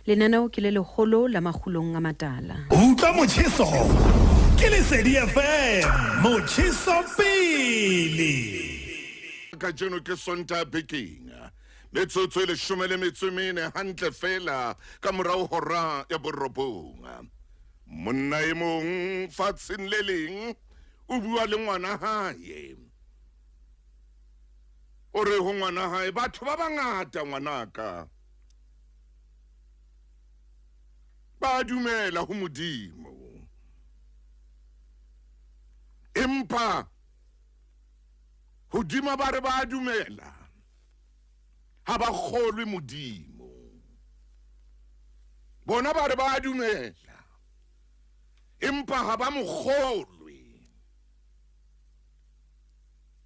Lenaneo ke le legolo la Makgulong A Matala. Utlwa motjheso ke Lesedi FM motjheso pele ka jeno ke sonta baking metsotso e 14 hantle fela ka morao hora ya borobong monna e mong fatsheng le leng o bua le ngwana hae o re ho ngwana hae batho ba bangata ngwanaka ba dumela ho Modimo empa hodima ba re ba dumela ha ba kgolwe Modimo bona ba re ba dumela empa ha ba mo kgolwe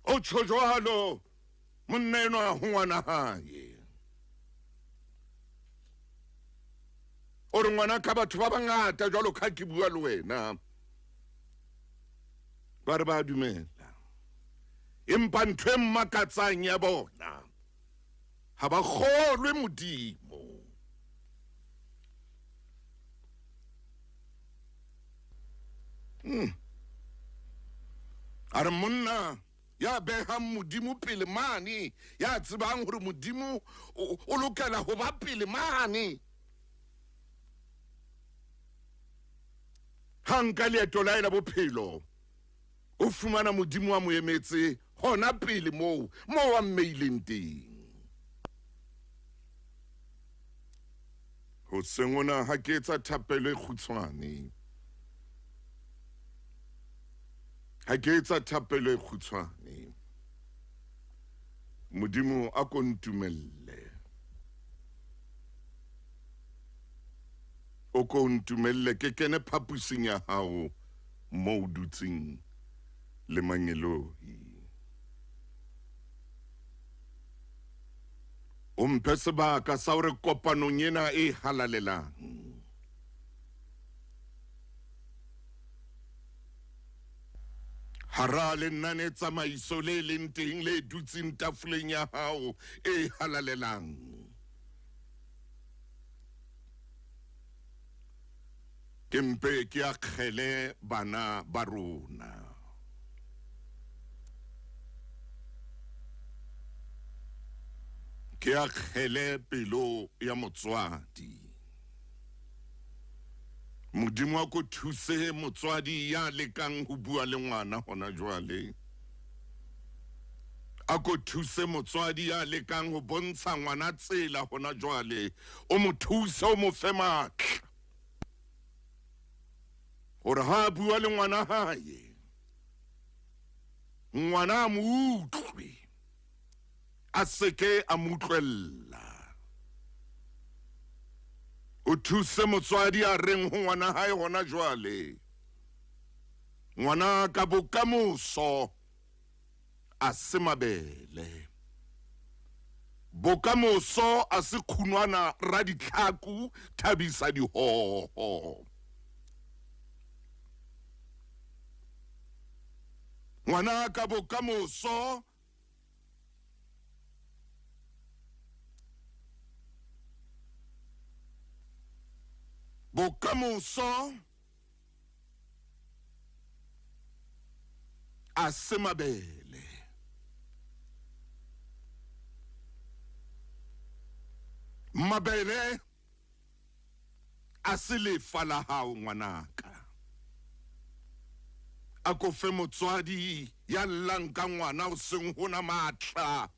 o tshojwalo monna enwa ho ngwana hae o re ngwana ka batho ba bangata jwalo ka ke bua le wena ba re ba dumela empa ntho e mmakatsang ya bona ha ba kgolwe Modimo are monna ya behang Modimo pele mane ya tsebang hore Modimo o lokela ho ba pele mane hanka leeto la ela bophelo o fumana Modimo wa mo emetse hona pele mo wa mmeileng teng ho sengona ha ke etsa thapelo e khutshwane Modimo a ko ntumelle o ko ntumelle ke kene phapusing ya hao mo o dutseng le manyeloi o mphe sebaka sa hore kopanong ena e halalelang hara lenane tsamaiso le leng teng le dutseng tafoleng ya hao e halalelang ke mpe ke akgele bana ba rona ke akgele pelo ya motswadi Modimo a ko thuse motswadi ya lekang ho bua le ngwana hona jwale a ko thuse motswadi ya lekang ho bontsha ngwana tsela hona jwale o mo thuse o mo fe matla hore ha bua le ngwana hae ngwana a mo utlwe a seke a mo utlwella o thuse motswadi a reng ho ngwana hae hona jwale ngwana ka bokamoso a se mabele bokamoso a se khunwana raditlhaku thabisa dihoho ngwana ka bokamoso a se mabele mabele a se lefa la hao ngwanaka a ko fe motswadi ya llang ka ngwana o seng hona matla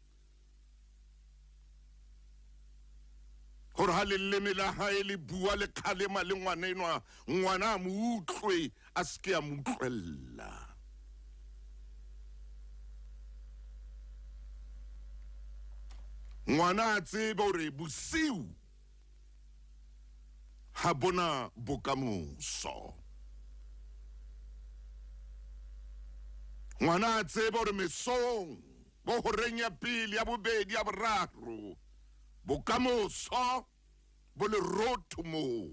hore ha leleme la hae le bua le kgalema le ngwana enwa ngwana a mo utlwe a seke a mo utlwella ngwana a tsebe hore bosiu ha bona bokamoso ngwana a tsebe hore mesong bo horeng ya pele ya bobedi ya boraro bokamoso bo le rotho moo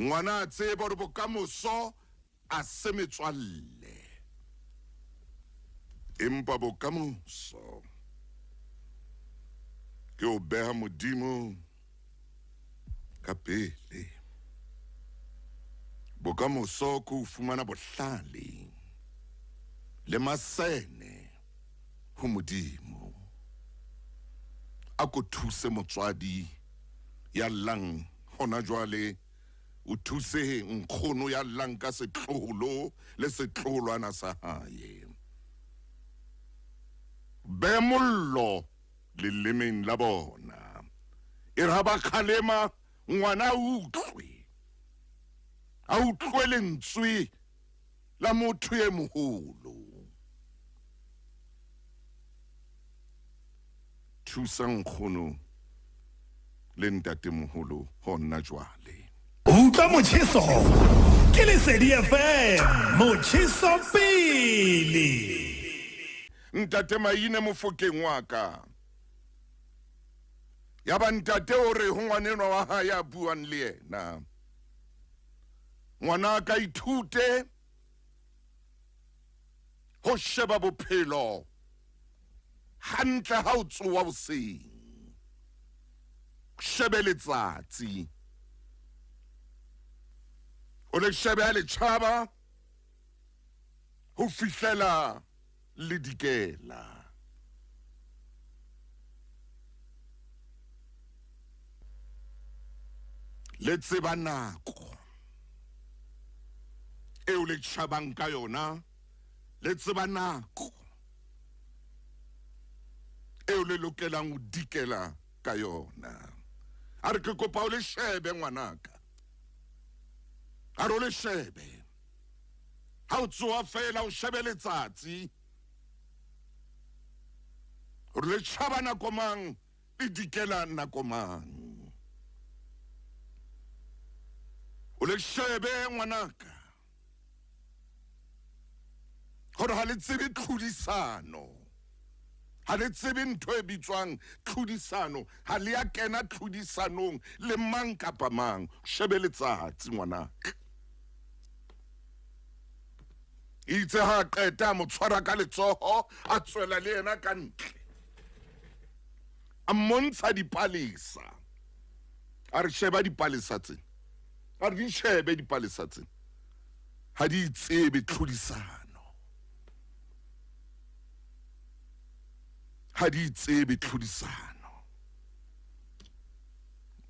ngwana a tsebe hore bokamoso a se metswalle empa bokamoso ke o beha modimo ka pele bokamoso ke o fumana bohlale le masene ho modimo a ko thuse motswadi ya llang hona jwale o thuse nkgono ya llang ka setlolo le setlolwana sa hae be mollo lelemeng la bona e re ha ba kgalema ngwana a utlwe lentswe la motho e moholo thusa nkgono le ntatemoholo hona jwale utlwa motjheso ke Lesedi FM motjheso pele ntate Maine Mofokeng wa ka ya ba ntate o re ho ngwanenwa wa hae ya buang le yena ngwana ka ithute ho sheba bophelo hantle ha o tsoa boseng shebe letsatsi o le shebe a le tshaba ho fihlela le dikela le tseba nako eo le tjhabang ka yona le tseba nako eo le lokelang ho dikela ka yona a re ke kopa o le shebe ngwanaka a re o le shebe ha o tsoa fela o shebe letsatsi re le tshaba nako mang le dikela nako mang o le shebe ngwanaka gore ha le tsebe tlhodisano ha le tsebe ntho e bitswang tlhodisano ha le ya kena tlhodisanong le mang kapa mang shebe letsatsi ngwanaka itse ha qeta mo tshwara ka letsoho a tswela le yena ka ntle a montsha dipalesa a re sheba dipalesa tse a re di shebe dipalesa tse ha di tsebe tlhodisano ha di tsebe tlhodisano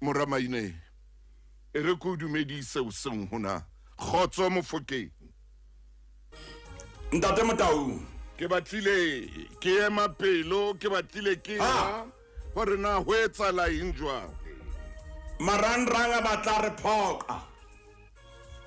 Moramaine e re ko dumedise o seng hona khotso Mofokeng Ntate Motau ke batlile ke ema pelo ke batlile ke hore na ho etsala injwa marangrang a batla re phoka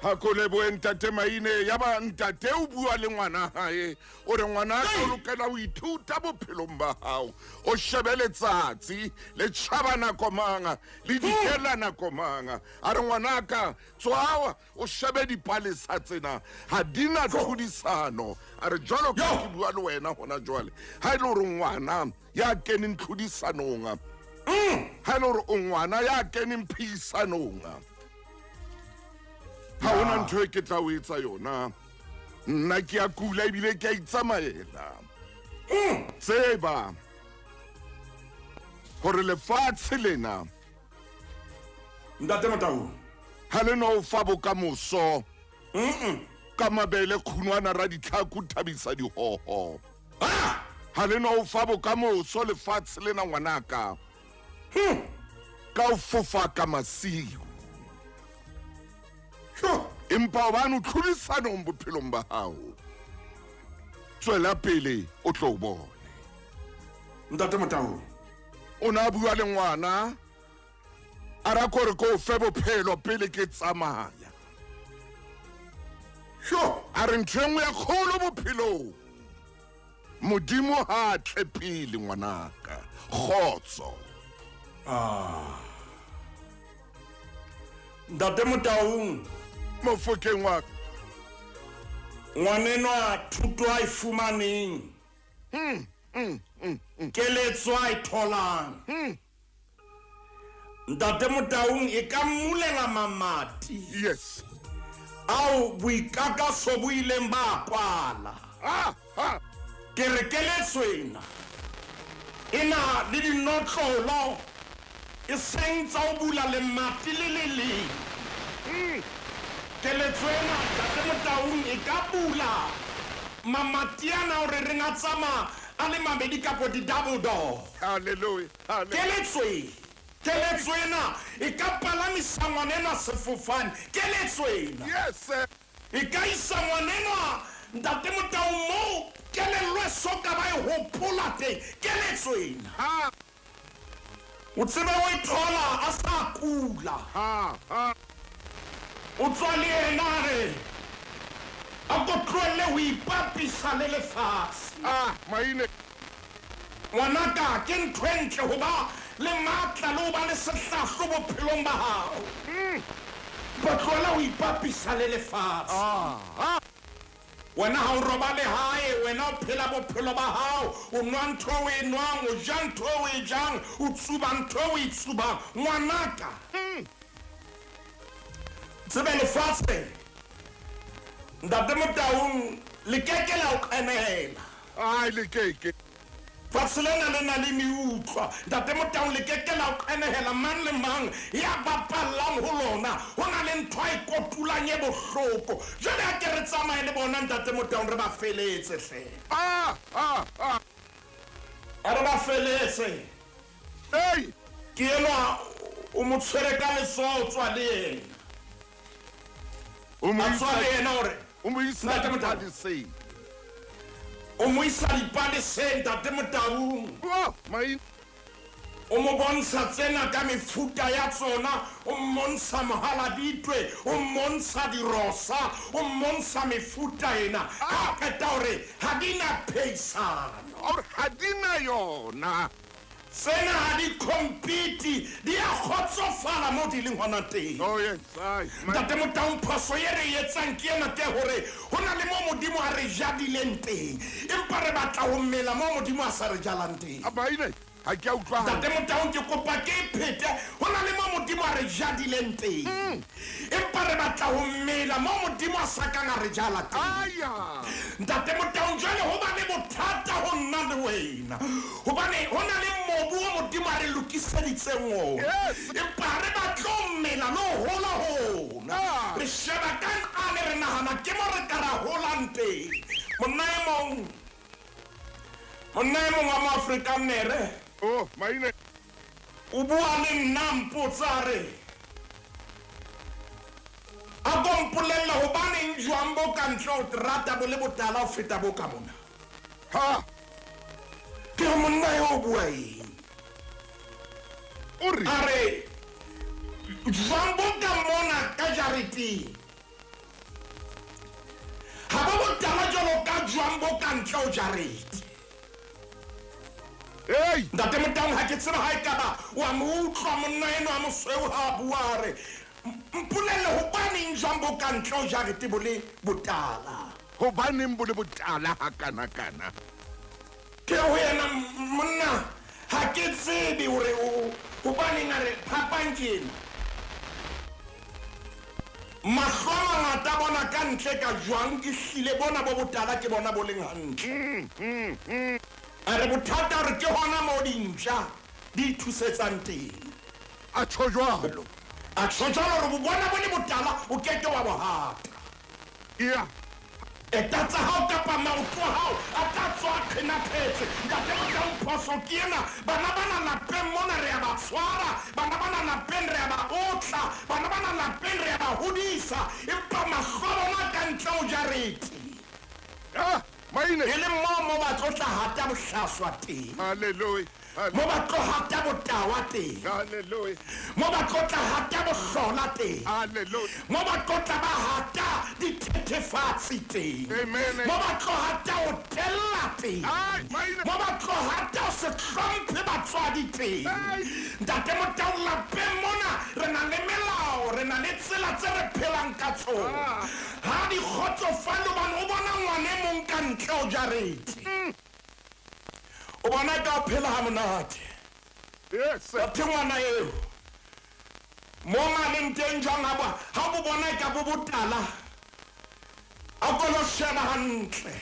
ha ko le bo ntate Maine ya ba ntate o bua le ngwana hae o re ngwana o lokela ho ithuta bophelong ba hao o shebe letsatsi le tshaba nako manga le dikela nako manga a re ngwanaka tswawa o shebe dipalesa tsena ha dina tlhodisano a re jwalo ka ke bua le wena hona jwale ha ile hore ngwana ya keneng tlhodisanong ha ile hore ngwana ya keneng phisanong ha ona ntho e ke tla o etsa yona nna ke a kula ebile ke a itsamaela tseba hore lefatshe lena Ntate Motau ha le no fa bokamoso ka mabele khunwana ra ditlhaku thabisa dihoho ha le no fa bokamoso lefatshe lena ngwanaka ka o fofa ka masiu empa ba no tlhodisano bophelong ba hao tswela pele o tlo bone Ntate Motau o na bua le ngwana a ra gore ko fe bophelo pele ke tsamaya a re ntshengwe ya kholo bophelo modimo ha tlepile ngwanaka khotso Ntate Motau Mofokeng wa ngwanenwa thuto a ifumaneng keletso a itholang Ntate Motau e ka mmulela mamati yes ao boikakaso bo ileng ba kwala ke re keletswena ena le dinotlolo e seng tsa o bula lemati le leleng keletso ena ntate Motaung e ka bula mamati ana hore re nga tsamaya a le mabedi kapo di-double door. Hallelujah. Keletso ena e ka palamisa ngwanena sefofane. Keletso ena Yes, sir. e ka isa ngwanena ntate Motaung mo kelello e soka ba e hopola teng. Keletso ena Ha, o tsebe o e thola a sa kula, ha. o tswa le ena re a ko tlohelle ho ipapisa le lefatshe. Maine. Ngwanaka ke ntho e ntle ho ba le matla le ho ba le sehlahlo bophelong ba hao. Ba tlohela ho ipapisa le lefatshe. Wena ha o roba lehae, wena o phela bophelo ba hao, o nwa ntho o e nwang, o ja ntho o e jang, o tsuba ntho o e tsubang. Ngwanaka tsebe lefatshe ntate Motaung le keke la o kenela. Ai le keke. Fatshe lena le na le meutlwa ntate Motaung le keke la o kenela mang le mang ya bapallang ho lona ho na le ntho e kotulang e bohloko. Jwale ha ke re tsamaye le bona ntate Motaung re ba feletse hle. Re ba feletse. Hey, Ke enwa o mo tshwere ka letsoho tswa le yena. o mo A tswa le isa yena hore Ntate Motaung. say. o mo isa dipaleseng ntate Motaung. Maine. O mo bontsha tsena ka mefuta ya tsona, o mmontsha mohaladitwe, o mmontsha dirosa, o mmontsha mefuta ena. Ha qeta hore ha di na phehisano. Or hadina yona. Tsena ha di compete, di a kgotsofala mo di leng hona teng. Oh yes, ai. Ntate Motaung phoso ye re e etsang ke ena ke hore ho na le mo Modimo a re jadileng teng, empa re batla ho mmela mo Modimo a sa re jalang teng. Maine. Ha ke a utlwa. Ntate Motaung ke kopa ke phete ho na le mo Modimo a re jadileng teng, empa re batla ho mmela mo Modimo a sa kang a re jala teng. Aya. Ntate Motaung jwale ho ba le bothata ho nna le wena hobane ho na le mobu o Modimo a re lokiseditseng ona, Yes. empa re batla ho mmela le ho hola hona. Re sheba ka ane re nahana ke mo re ka ra holang teng. Monna e mong wa Moafrika nere Oh, Maine. o bua le nna mpotsa re a ko mpolella hobaneng jwang bo ka ntle o terata bo le botala ho feta bo ka mona. Ha. Ke re monna eo o bua eng? Uri. A re jwang bo ka mona ka jareteng ha ba botala jwalo ka jwang bo ka ntle o jarete. Hey. Ntate Motaung ha ke tsebe ha e ka ba wa mo utlwa monna eno a mosweu ha a bua re mpolelle hobaneng jwang bo ka ntle o jarete bo le botala. Hobaneng bo le botala ha kana. Ke ho yena monna ha ke tsebe hore hobaneng a re phapang tjena. Mahlo a mangata bona ka ntle ka jwang ke hlile bona bo botala ke bona bo leng hantle. A re bothata hore ke hona mo dintja di thusetsang teng. A tjho jwalo. A tjho jwalo hore bo bona bo le botala o keke wa bo hata. Yeah. Eta tsa hao kapa maoto a hao a tla tswa qhenaphetse. Ntate Motaung phoso ke ena bana bana lapeng mona re a ba tshwara, bana bana lapeng re a ba otla, bana bana lapeng re a ba hodisa, empa mahlo a bona ka ntle ho jarete. Maine. E le mo ba tlo tla hata bohlaswa teng, Hallelujah. mo ba tlo hata botawa teng, Hallelujah. mo ba tlo tla hata bohlola teng, Hallelujah. mo ba tlo tla ba hata dithethefatsi teng, Amen. mo ba tlo hata ho tella teng, Ai, Maine. mo ba tlo hata ho se hlomphe batswadi teng. Ntate Motaung lapeng mona re na le melao, re na le tsela tse re phelang ka tsona. Ha di kgotsofale hobane o bona ngwane e mong ka ntle o jarete, o bona ka o phela ha monate. Yes. Bathe ngwana eo mo maleng teng jwang ha bo bona ka bo botala a ko lo sheba hantle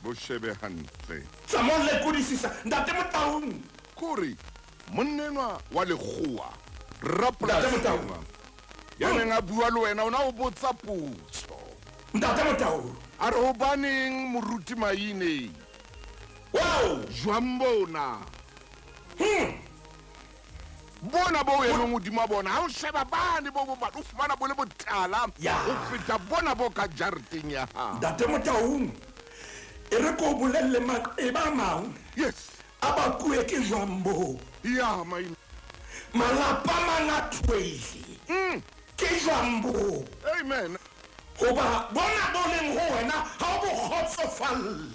bo shebe hantle tsa mo lekodisisa ntate Motaung kore monnenwa wa lekgowa Ntate rapolasi Motaung. ya neng a bua le wena o na o botsa potso ntate Motaung a re hobaneng moruti maine wow jwang bona bona bo eno modimo bona ha o sheba bane bo ba o fumana bo le botala Ya. o feta bona bo ka jarteng ya ha ntate Motaung e re ko bolelle ba mang yes a ba kue ke jwambo ya maine malapa mana 12 ke jwambo amen hoba bona bo leng ho wena ha o bo kgotsofalle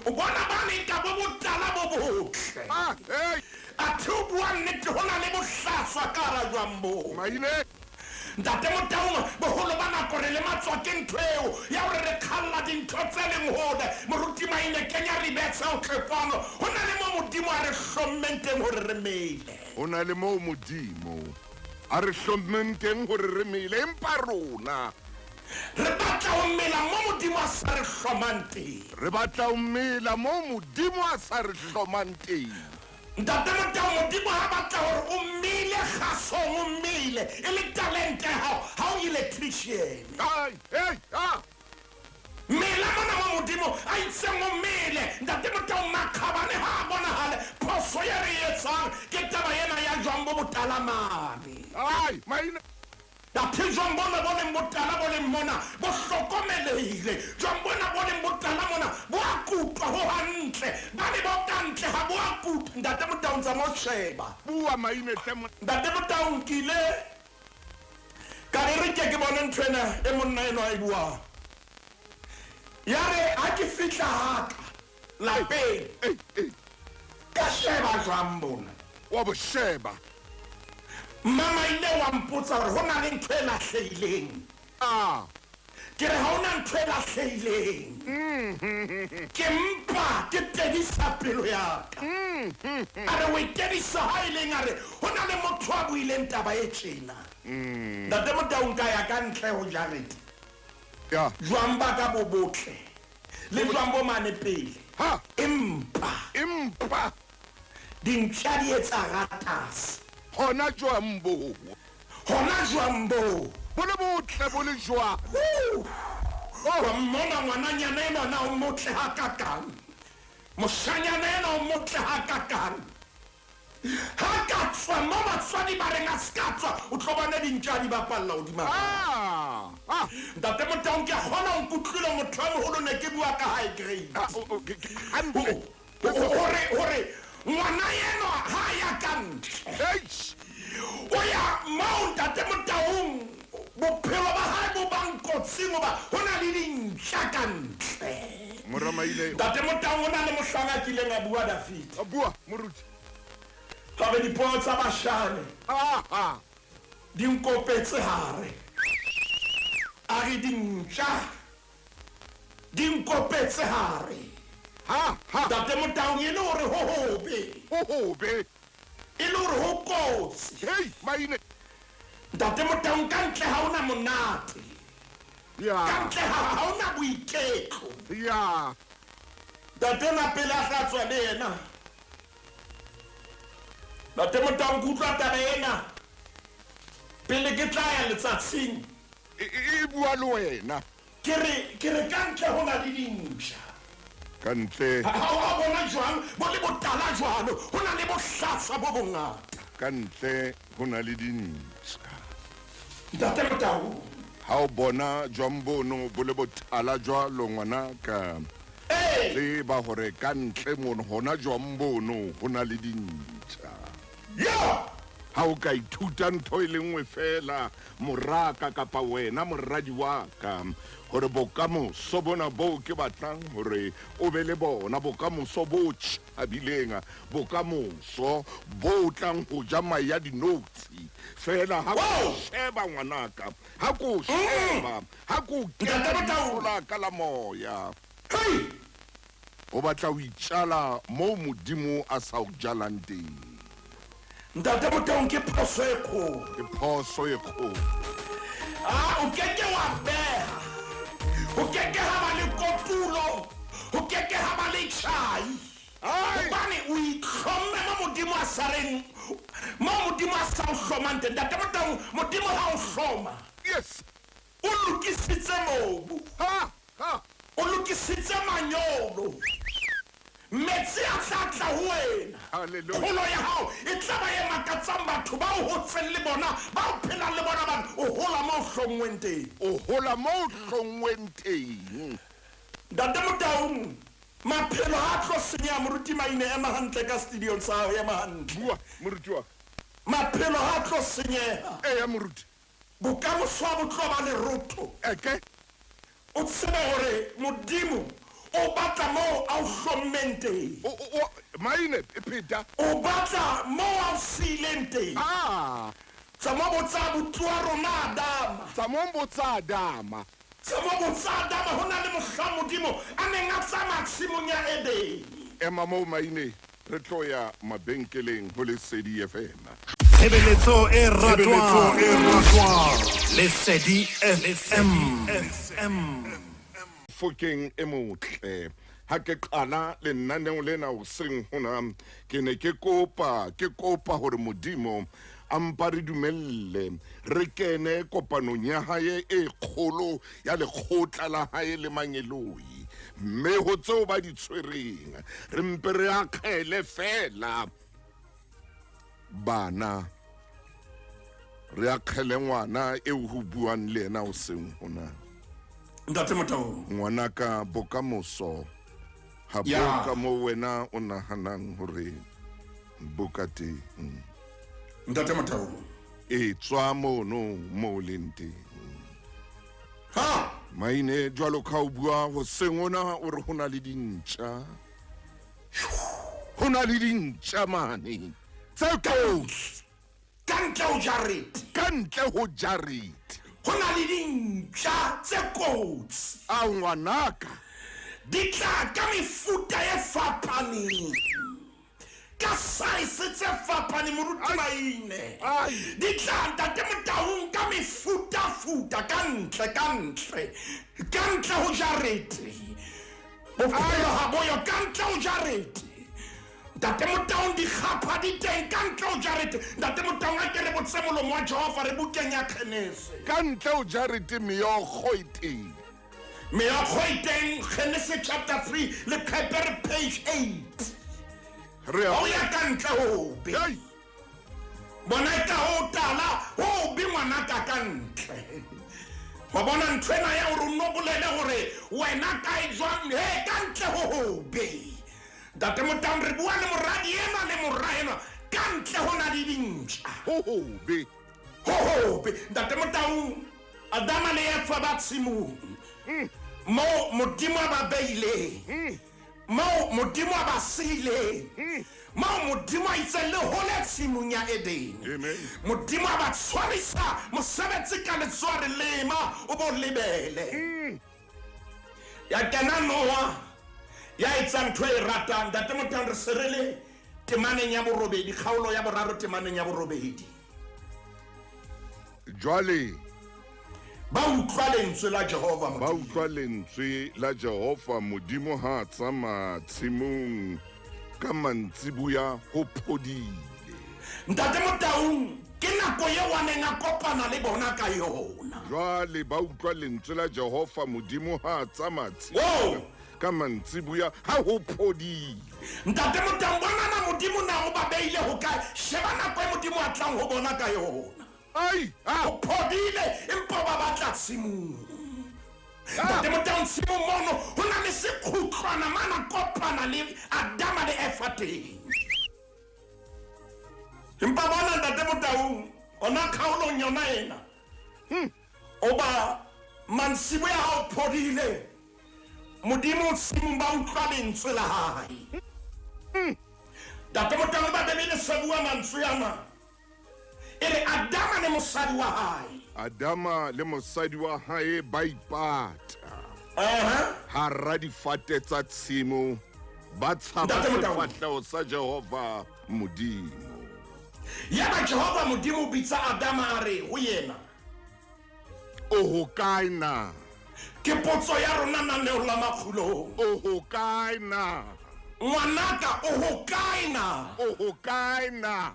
o bona ba ne ka bo botala bo botle hey a thu bua nnete ho na le bohlaswa ka hara jwambo maine ntate Motaung boholo ba nako re le matswa ke ntho eo ya hore re khalla dintho tse leng hole moruti maine kenya re betsa o tlhepano ho na le mo modimo a re hlomenteng hore re meile o na le mo modimo a re hlomenteng gore re meile empa rona re batla ho mela mo modimo a sa re hlomang teng re batla o mela mo modimo a sa re hlomang teng ntate Motaung modimo ha batla hore o mmile kgasong o mmile e le talente ya hao ha o electrician hey mela mona wa modimo a itseng o mmele ntate Motaung makgabane ha a bonahale phoso ya re etsang ke taba ena ya jwang bo botalamane ay maine daphe jwang bona bo leng botala bo leng mona bo hlokomelehile jwang bona bo leng botala mona bo a kutwa ho hantle ba le bo kantle ha bo a kutwa ntate Motaung tsa mo sheba bua maine tlemo ntate Motaung kile ka re ke bona nthwena e monna eno a e buang ya re ha ke fihla haka lapeng ka sheba jwang bona wa bo sheba mama ile wa mpotsa hore ho na le ntho e lahlehileng ke re ha o na ntho e lahlehileng ke mpa ke tedisa pelo ya ka a re o e tedisa ha e leng a re ho na le motho a buileng taba e tjena ntate Motaung ka ya ka ntle ho jarete ya jwang ba ka bo botle le jwang bo mane pele ha empa dintja di etsa ratase hona jwambo hona jwambo bo le botle bo le jwa wa mmona ngwananyana enana o motle hakakang moshanyana ena o motle hakakang ha ka tswa mo batswadi ba reng a ska tswa o tlo bona dintja di bapalla hodima ntate Motaung ke a kgona ho nkutlwile motho a moholo ne ke bua ka high grade hore ngwana eno ha ya ka ntle o ya moo ntate Motaung bophelo ba hae bo bankotsing hoba ho na le dintja ka ntle moramaile ntate Motaung o na le mohlanga a kileng a bua David a bua moruti ka be dipoho tsa bashane di nkopetse hare a re dintja di nkopetse hare ntate Motaung e le hore ho hobe e le hore ho kotsi hey maine ntate Motaung ka ntle ha ona monate ka ntle ha ona boiketlo ya ntate na pele a tla tswa le yena ntate Motaung ke utlwa taba ena pele ke tla ya letsatsing e bua le wena ke re ka ntle ho na le dintja ka ntle ha o bona jwang bo le botala jwalo ho na le bohlaswa bo bongata ka ntle ho na le dintja ntate Motaung ha o bona jwambono bo le botala jwalo ngwana ka le ba hore ka ntle mono hona jwambono ho na le dintja ya ha o ka ithuta ntho e le nngwe fela moraka kapa wena moradi wa ka hore bokamoso bona bo ke batlang hore o be le bona bokamoso bo tjhabileng bokamoso bo tlang ho ja mai ya dinotsi fela ha ko sheba ngwanaka ha ko sheba ha ko kela ka la moya o batla ho itshala mo modimo a sa o jalang teng ntate Motaung ke phoso e kgolo ke phoso e kgolo o keke wa beha o keke ha ba le kotulo le chai hobane o itlhomme mo modimo a sareng mo modimo a sa o hlomang teng ntate Motau modimo ha o hloma Yes. o lokisitse mobu Ha. o lokisitse manyolo metsi a tlatla ho wena Hallelujah. kgolo ya hao e tla ba e makatsang batho ba o hotseng le bona ba o phelang le bona bana o hola mo hlongweng teng O hola mo hlongweng teng. ntate Motau maphelo ha tlo senya moruti maine ema hantle ka studio sa hao ema hantle Bua moruti wa. maphelo ha tlo senyeha Ya moruti. bokamoso bo tlo ba lerotho Eke. o tsebe gore modimo o batla mo a o hlommeng teng O maine Peter. o batla mo a o siileng teng tsa mo botsa botsuwa rona Adama Samombo tsa Adama. tsa mo botsa Adama ho na le mohla modimo a neng a tsamaya tshimong ya Edene Ema mo maine re tlo ya mabenkeleng ho Lesedi FM. Tshebeletso e ratwang Lesedi FM. Fokeng e motle. Ha ke qala lenaneo lena o seng hona ke ne ke kopa hore modimo a mpa re dumelle re kene kopanong ya hae e kgolo ya lekgotla la hae le manyeloi mme ho tseo ba di tshwereng re mpe re akgele fela bana re akgele ngwana e ho buang le ena o seng hona ntate Motau ngwanaka bokamoso ha Ya. boka mo wena o nahanang hore bokate ntate Motau e tswa mono mo lente ha maine jwalo ka o bua ho sengona o re hona le dintja mane tse kotsi kantle o jarete kantle ho jarete ho na le dintja tse kotsi a ngwanaka di tla ka mefuta e fapaneng ka size tse fapaneng moruti maine Ai. di tla ntate Motaung ka mefutafuta kantle ho jarete bophelo ha boyo kantle ho jarete ntate Motaung di gapa di teng kantle ho jarete ntate Motaung a ke re botse molomo wa Jehova re bukeng ya Kgenese kantle ho jarete meokgo e teng meokgo e teng Genesis chapter 3 le Pepper page 8 re o ya kantle hobe Hey. bona e ka ho tala ho bi ngwanaka kantle wa bona nthwena ya hore o nobolele hore wena ka e jwang he kantle ho hobe ntate Motaung re bua le moradi ena le moraena kantle ho na le dintja hobe hobe ntate Motaung Adama le Eva ba tshimong mo modimo a ba beile mo modimo a ba siile mo modimo a itse le hole tshimong ya Edene Amen. modimo a ba tshwarisa mosebetsi ka letsoa re lema o bo lebele ya kena Noa ya etsa ntho e ratang ntate Motaung re serele temaneng ya borobedi kgaolo ya boraro temaneng ya borobedi jwale ba utlwa lentswe la Jehova ba utlwa lentswe la Jehova modimo ha tsama tshimong ka mantsibuya ho phodile ntate Motaung ke nako ye wa neng a kopana le bona ka yona jwale ba utlwa lentswe la Jehova modimo ha tsama Wow. tshimong ka mantsibuya ha ho phodile ntate Motaung bona na modimo na o ba beile ho kae sheba nako e modimo a tlang ho bona ka yona ai o phodile empa ba batla tshimong ntate Motaung tshimong mono ho na le sekhutlwana mana kopana le Adama le Eva teng empa bona ntate Motaung ona kgaolong yona ena o ba mansibo ya hao phodile modimo tshimong ba utlwa lentswe la hae ntate Motaung ba bebile se bua mantswe ana e re Adama le mosadi wa hae Adama le mosadi wa hae ba ipata hara difate tsa tshimo ba tshaba Ntate Motaung. sefahlego sa Jehova modimo ya ba Jehova modimo o bitsa Adama a re ho yena o hokae na ke potso ya rona naneo la Makgulong o hokae na ngwanaka o hokae na O hokae na?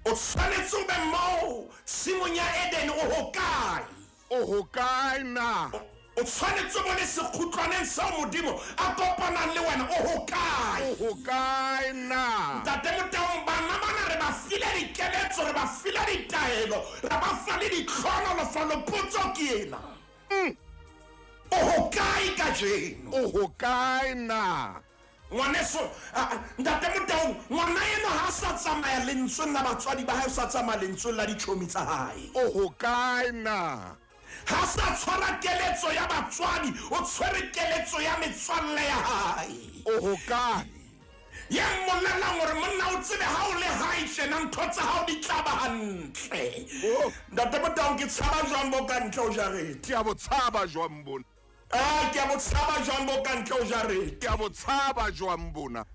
o tshwanetse o be mo simong ya Eden o hokae O hokae na? o tshwanetse o bone sekhutlwaneng sa modimo a kopanang le wena o hokae O hokae na? ntate Motaung bana bana re ba file dikeletso re ba file ditaelo re ba fa le ditlhonolofalo potso ke ena o hokae kajeno O hokae na? ngwaneso ntate Motaung ngwana eno ha a sa tsamaya lentsweng la batswadi ba hae o sa tsamaya lentsweng la ditšhomi tsa hae O hokae na? ha sa tshwara keletso ya batswadi o tshwere keletso ya metswalle ya hae O hokae? ya mmolelang gore monna o tsebe ha o le hae tjena ntho tsa hao di tla ba hantle ntate Motaung ke tshaba jwang bo ka ntle o jarete Ke a bo tshaba jwang bona? ke a bo tshaba jwang bo ka ntle o jarete Ke a bo tshaba jwang bona?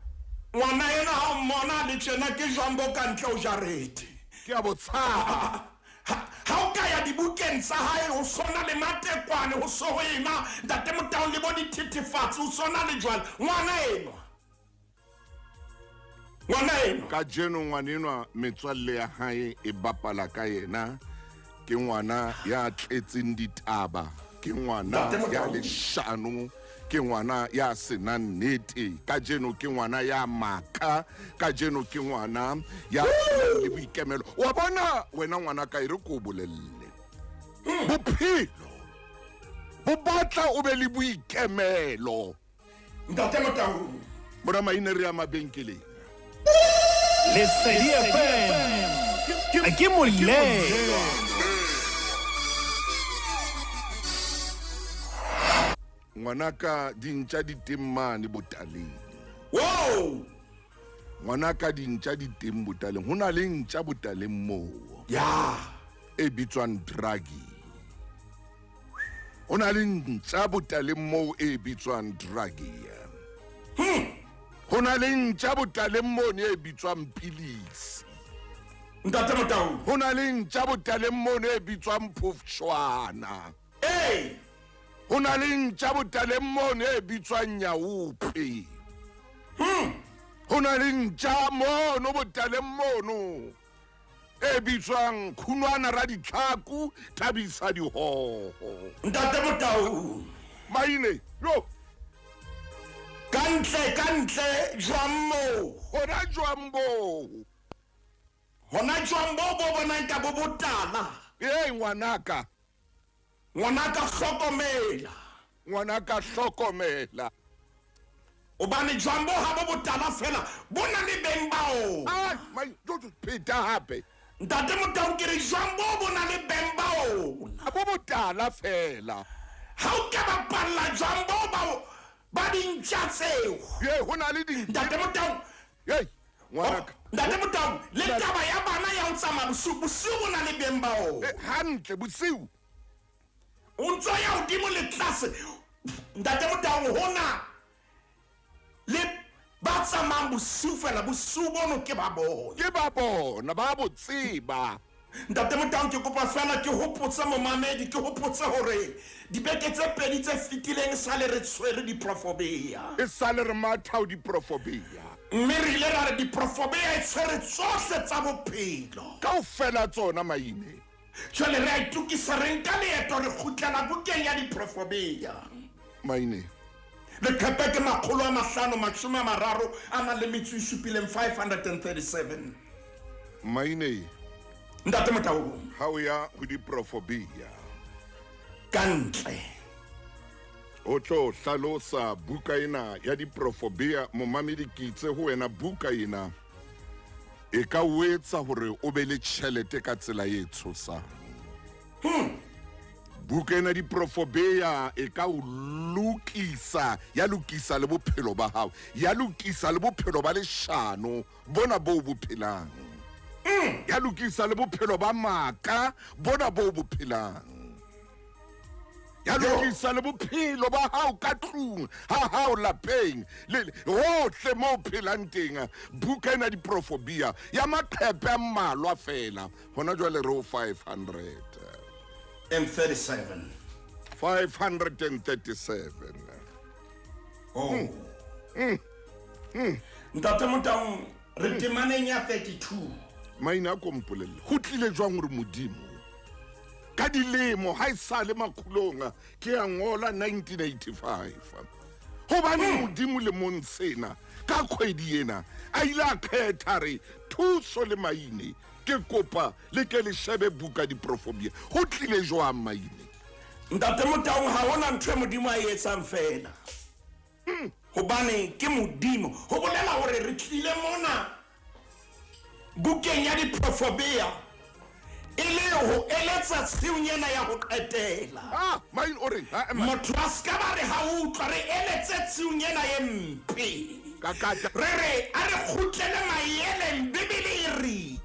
ngwana ena ha o mmona le tjena ke jwang bo ka ntle o jarete Ke a bo tshaba. ha o ka ya dibukeng tsa hae ho sona le matekwane ho so ho ena ntate Motaung le bo dithethefatsi ho sona le jwale ngwana eno Ka jeno ngwanenwa metswalle ya hae e bapala ka yena ke ngwana ya tletseng ditaba ke ngwana ya leshano ke ngwana ya senang nnete ka jeno ke ngwana ya maka ka jeno ke ngwana ya senang le boikemelo wa bona wena ngwana ka ire ko bolelle bophelo bo batla o be le boikemelo ntate Motaung bona maine re ya mabenkeleng Lesedi FM ke molelo. ngwanaka dintja di teng mane botaleng wow ngwanaka dintja di teng botaleng ho na le ntja botaleng moo ya e bitswang dragi ho na le ntja botaleng moo e bitswang dragi ho na le ntja botaleng moo e bitswang pilisi ntate Motaung ho na le ntja botaleng moo e bitswang phofshwana ho na le ntja botaleng moo e bitswang nyaupe ho na le ntja mono botaleng mono e bitswang khunwana ra ditlhaku thabisa dihoho ntate Motaung maine yo kantle jwang moo hona jwang bo hona jwang bo bonang ka bo botala ngwanaka hlokomela obane jwang bo ha bo botala fela bona le beng bao pheta hape ntate Motaung ke re jwang bo bona le beng bao a bo botala fela ha o ka bapalla jwang bo bao ba dintja tseo ho na le ntate Motaung ngwanaka ntate Motaung le taba ya bana ya ho tsamaya bosiu bo na le beng bao hantle bosiu o ntso ya hodimo le tlase ntate Motaung hona le ba tsamayang bosiu fela bosiu bono ke ba bona ba bo tseba ntate Motaung ke kopa fela ke hopotse momamedi ke hopotse hore dibeke tse pedi tse fetileng sa le re tshwere diprofobia e sa le re mathao diprofobia mme re ile ra re diprofobia e tshwere tsohle tsa bophelo kaofela tsona maine jwale re a itukisa re nka leeto re kgutlela bukeng ya diprofobia maine leqhepe ke 530 a nang le metso e supileng 537 maine ntate Motaung ha o ya ho diprofobia kantle o tlo hlalosa buka ena ya diprofobia momamedi ke itse ho wena buka ena e ka wetsa hore o be le tšhelete ka tsela e tshosang buka ena diprofobia e ka o lokisa ya lokisa le bophelo ba hao ya lokisa le bophelo ba leshano bona bo bophelang ya lokisa le bophelo ba maka bona bo bophelang ya lokisa le bophelo ba hao ka tlung ha hao lapeng le hohle mo phelang teng buka ena diprofobia ya maqhepe a mmalwa fela hona jwale re o 537 537 Ntate Motaung re temaneng ya 32. Maina a kompolelle go tlile jwang gore modimo ka dilemo ha isale Makgulong ke ya ngola 1985 gobane modimo le monsena ka kgwedi ena a ile a kgetha re thuso le maine ke kopa le ke le shebe buka diprofobia go tlile jwang maine. Ntate Motaung ha hona ntwe modimo a etsang fela hobane ke modimo ho bolela hore re tlile mona bukeng ya diprofobia ile ho eletsa tsiunyana ya go qetela maine ore motho a ska ba re ha utlwa re eletse tsiunyana ye mpe re a re khutlele maele bibele e re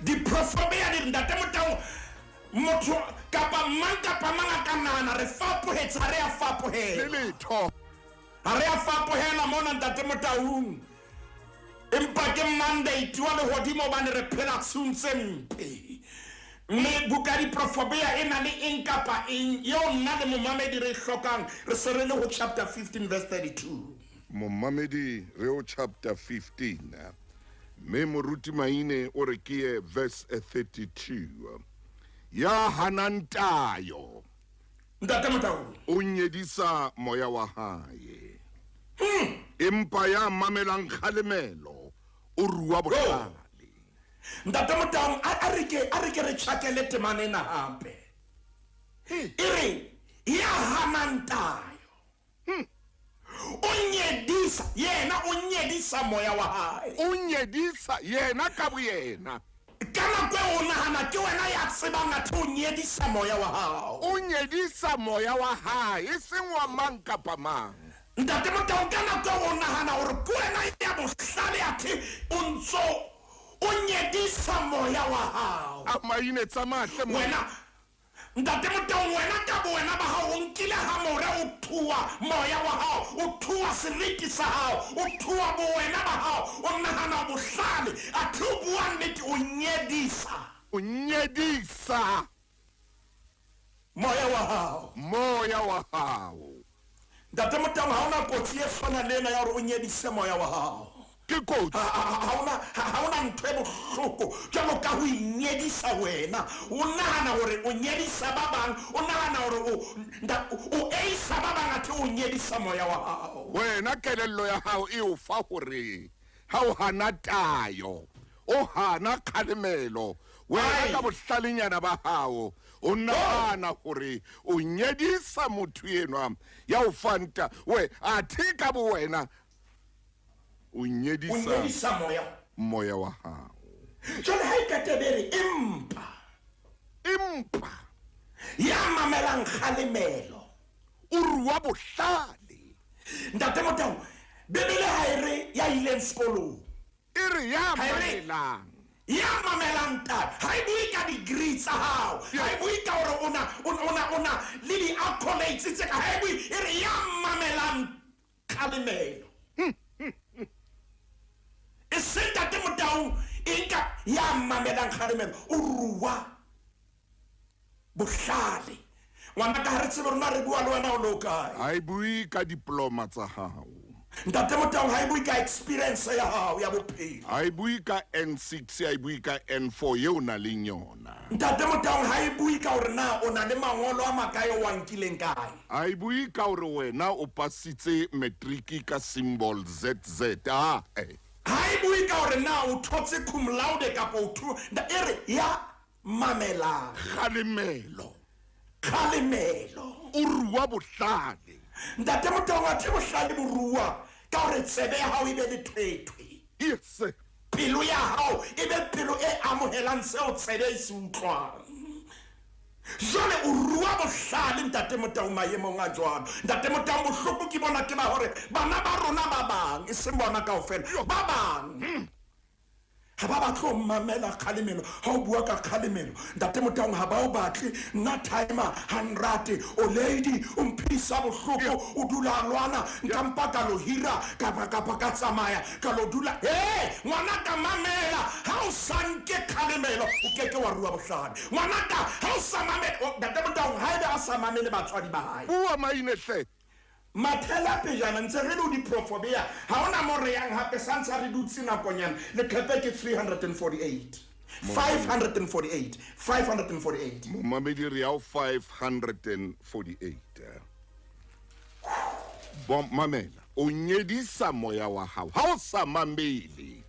diprofobia di Ntate Motaung motho kapa manga ka nana re fapohetsa re a fapohela letho ha re a fapohela mona Ntate Motaung empa ke mandate wa le hodimo bane re phela tsuntse mpe mme buka diprofobia ena le eng kapa eng yo nna le momamedi re hlokang re se re le ho chapter 15 verse 32. momamedi re o chapter 15 me moruti maine o re ke verse 32 ya hanantayo Ntate Motaung o nyedisa moya wa hae empa ya mamelang kgalemelo o rua bohlale. Ntate Motaung a re ke re tshakele temane na hape ire ya hanantayo o nyedisa moya wa hae o nyedisa yena ka boyena kana kwe o nahana ke wena ya tsebang a o nyedisa moya wa hao o nyedisa moya wa hae e seng wa mang kapa mang. Ntate Motaung kana kwe o nahana hore ke wena ya bohlale ate o ntso o nyedisa moya wa hao a maine tsa mahle wena Ntate Motaung wena ka bo wena ba hao o nkile ha more o thuwa moya wa hao o thuwa seriti sa hao o thuwa bo wena ba hao o nahana bohlale a thuwa nnete o nyedisa moya wa hao Ntate Motaung ha ona kotsi e tshwana lena ya hore o nyedise moya wa hao ke kotsi ha ona ntho e bohloko jalo ka ho inyedisa wena o nahana hore o nyedisa ba bang o nahana hore o eisa ba bang ate o nyedisa moya wa hao wena kelello ya hao e o fa hore ha o hana tayo o hana kgalemelo wena ka bohlalenyana ba hao o nahana hore o nyedisa motho enwa ya o fanta we a thika bo wena o nyedisa moya wa hao jole ha ikatebere empa ya mamelang kgalemelo o rua bohlale. Ntate Motaung bibele ha ere ya ileng sekolong e re ya mamelang ha e bue ka degree tsa hao ha e bue ka hore ona le di-accolades tse ka ha e bue e re ya mamelang kgalemelo e seng Ntate Motaung inka ya mamelang kgalemelo o rua bohlale ngwana ka ha re tsebe rona re bua le wena o lo kae ha e bue ka diploma tsa hao Ntate Motaung ha e bue ka experience ya hao ya bophelo ha e bue ka N6 ha e bue ka N4 ye o na le yona Ntate Motaung ha e bue ka hore na o na le mangolo a makae o a nkileng kae ha e bue ka hore wena o pasitse matric ka symbol ZZ ha e bue ka hore na o thotse cum laude kapa o thu ere ya mamela kgalemelo o rua bohlale. Ntate Motaung a bohlale bo rua ka hore tsebe ya hao e be le thwethwe yes pelo ya hao e be pelo e amohelang seo tsebe e se utlwang jole o rua bohlale Ntate Motaung maemong a jwalo Ntate Motaung bohloko ke bona ke ba hore bana ba rona ba bang e seng bona kaofela ba bang ha ba batlo mamela kgalemelo ha o bua ka kgalemelo Ntate Motaung ha ba o batle nna timer 100 o lady o mphisa bohloko o dula lwana nkampa ka lo hira kapa ka tsamaya ka lo dula ngwana ka mamela ha o sanke kgalemelo o keke wa rua bohlale ngwana ka ha o sa mamela Ntate Motaung ha ebe a sa mamele batswadi ba hae bua maine hle mathela pejana ntse re lo diprofobea ha ona mo re yang hape santsa re dutse nakonyana le klepe ke 348 548 Momamedi re ya 548 bom mamela o nyedisa moya wa hao ha o sa mamele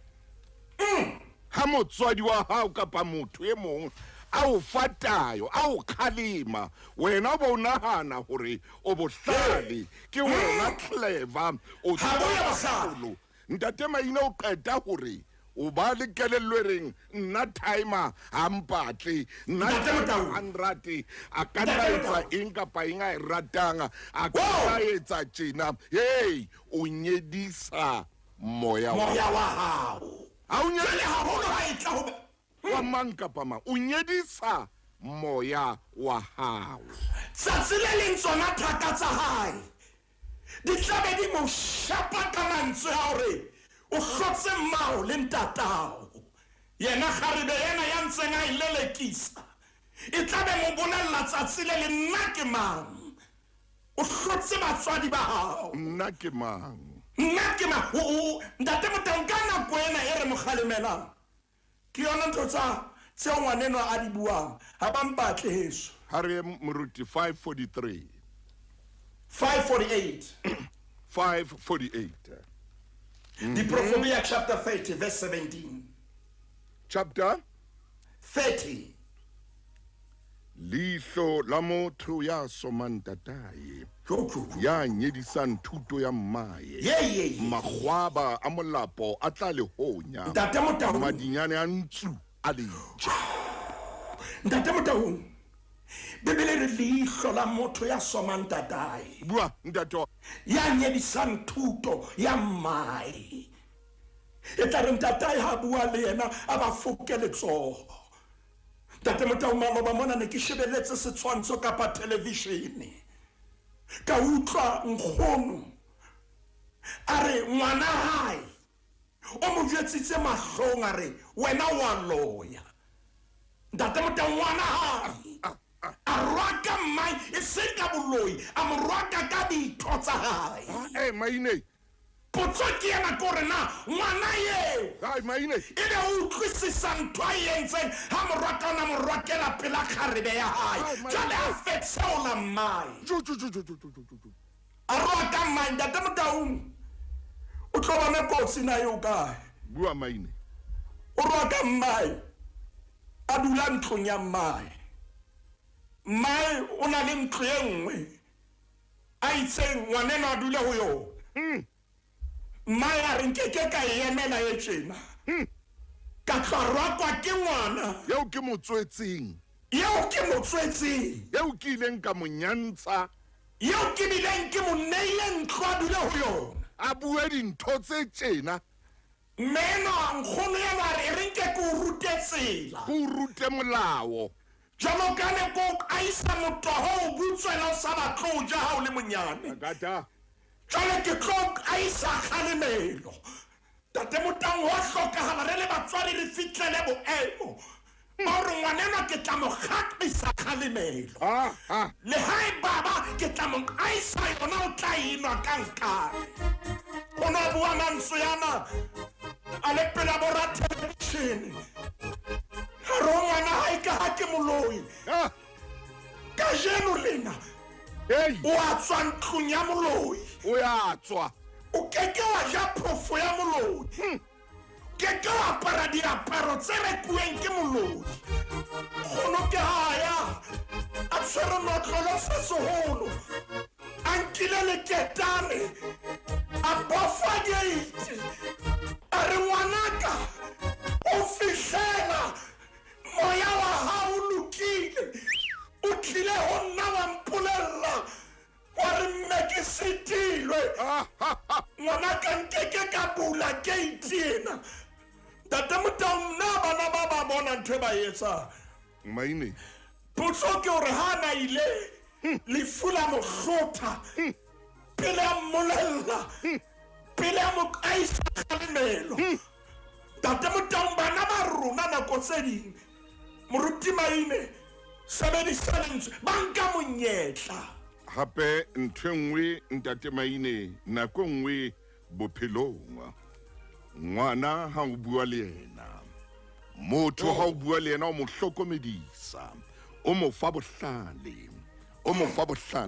ha motswadi wa hao kapa motho e mong a o fatayo a o khalima wena bo nahana hore o bohlale ke wena clever o tsalo ntate Maina o qeta hore o ba le kelello reng nna timer ha mpatle nna 100 a ka etsa eng kapa eng a ratanga a ka etsa tjena hey o nyedisa moya wa hao a o le ha holo ha e tla ho wa mang kapa mang o nyedisa moya wa hao tsatsi le leng tsona thaka tsa hae di tlabe di mo shapa ka mantswe a hore o hlotse mao le ntatao yena kgarebe yena ya ntseng a ilelekisa e tlabe mo bolella tsatsi le nna ke mang o hlotse batswadi ba hao nna ke mang ntate Motau ka nako ena e re mo kgalemelang ke yona ntho tseo ngwaneno a di buang ha ba mpatle heso ha re moruti 548 Diprofobia chapter 30 verse 17 chapter 30 Lihlo la motho ya somang tatae ya nyedisang thuto ya mmae magwaba a molapo a tla le honya ntate Motau madinyane a ntsu a leja ntate Motau Bibele re lihlo la motho ya somang tatae bua ntate ya nyedisang thuto ya mmae e tla re ntatae ha bua le yena a ba fokele tsoho ntate Motau maloba mona ne ke shebeletse setshwantsho kapa televishene ka utlwa nkgono a re ngwana hae o mo jwetsitse mahlong a re wena wa loya ntate Motau ngwana hae a rwaka mmai e se ka boloi a mo rwaka ka ditho tsa hae Maine potso ke yana ko re na ngwana eo Maine e be o utlwisisa ntho a entseng ha morwakana mo rwakela pela kgarebe ya hae jale a fetseola mmai a rwaka mmai ntate Motau o tlo bona kotsi na eo kae bua Maine o rwaka mmai a dula ntlong ya mmai mmai o na le ntlo e nngwe a itseng ngwaneno a dule ho yona mmai a re nkeke ka emela e tjena ka tla rwakwa ke ngwana yeo ke motswetsing yeo ke ileng ka monyantsha yeo ke bileng ke mo neile ntlo a dule ho yona a bue dintho tse tjena mmeno nkgono ena a re nke ke o rute tsela o rute molao jalo ka ne ko a isa motoho o butswela o sa batlo o ja ha o le monyane gata jale ke tlo a isa kgalemelo tate Motau wa hlokahala re le batswadi re fitlele boemo ore ngwanena ke tla mo kgatlisa kgalemelo le hae baba ke tla mo aisa yona o tla inwa ka nkane go no bua mantswe yana a le pela borra television ha ro ngwana hae ka ha ke moloi ka jeno lena o a tswa ntlong ya moloi o ya tswa o keke wa ja phofo ya moloi keke wa apara diaparo tse rekuweng ke moloi gono ke haya a tshwere notlolo se seholo a nkile leketane a bofa geiti a re ngwanaka o fihlela moya wa hao lokile o tlile ho nna wa mpolella wa re mme ke setilwe ngwanaka nkeke ka bula geiti ena ntate Motau nna bana ba ba bona ntho e ba etsa Maine potso ke hore ha na ile lefu la mo hlotha pele a mmolella pele a mo kaisa kgalemelo ntate Motau bana ba rona nako tse ding moruti Maine sebedisa lentswe ba nka monyetla hape ntho nngwe ntate Maine nako nngwe bophelong ngwana ha o bua le yena motho ha o bua le yena o mo hlokomedisa o mo fa bohlale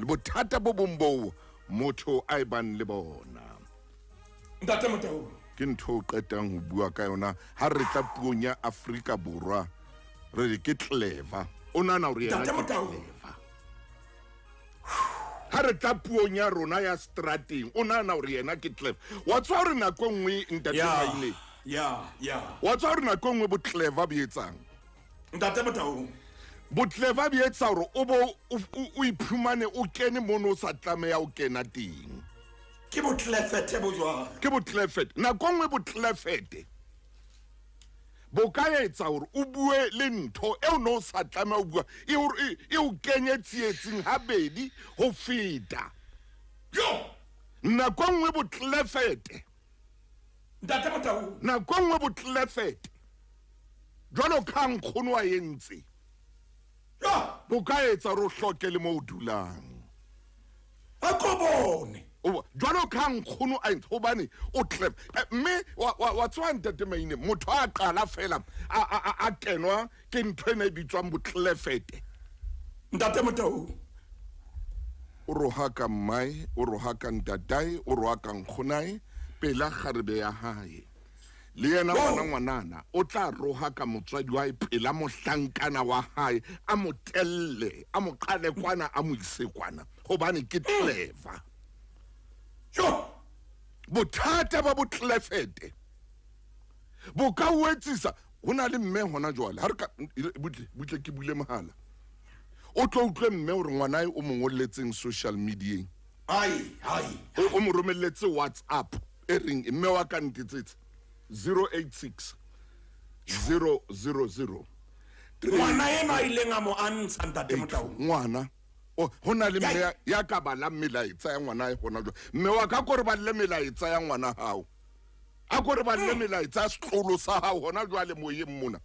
bothata bo bombo motho a ibang le bona ntate Motau ke ntho qetang ho bua ka yona ha re tla puong ya Afrika Borwa re ke clever o nana o re yena ke clever ha re tla puong ya rona ya strateng o nana o re yena ke clever wa tswa re nako nngwe ntate Maine wa tswa re nako nngwe bo clever bi etsang ntate Motau bo clever bi etsa hore o bo o iphumane o kene mono o sa tlameya o kena teng ke bo clefete bo jwa ke bo clefete nako nngwe bo clefete bo ka etsa hore o bue le ntho e o no sa tlameya o bua e o kenye tsietsing habedi ho feta yo nako nngwe bo clefete ntate Motau nako nngwe bo clefete jwalo ka nkgono wa entse bo ka etsa ro hloke le mo o dulang a ko bone jwalo ka nkgono a ntse hobane o clever mme wa tswa ntate Maine motho a qala fela a kenwa ke ntho ene bitswang bo clefete ntate Motau o roha ka mai o roha ka ntatai o roha ka nkgonai pela kgarebe ya hae le yena ngwanana o tla roha ka motswadi wa phela mohlankana wa hae a motelle a mo qale kwana a mo ise kwana hobane ke clever yo bothata ba bo clefete bo ka wetsisa hona le mme hona jwale ha re ka butle ke bule mahala o tlo utlwe mme hore ngwana o mongolletseng social media ai o mo romelletse WhatsApp e ring mme wa ka ntitsetse 086 000 ngwana ena ile nga mo antsha ntate Motau ngwana hona le mme ya ka bala melaetsa ya ngwana e hona jwa mme wa ka gore ba le melaetsa ya ngwana hao a gore ba le melaetsa ya setlolo sa hao hona jwa le moyeng mona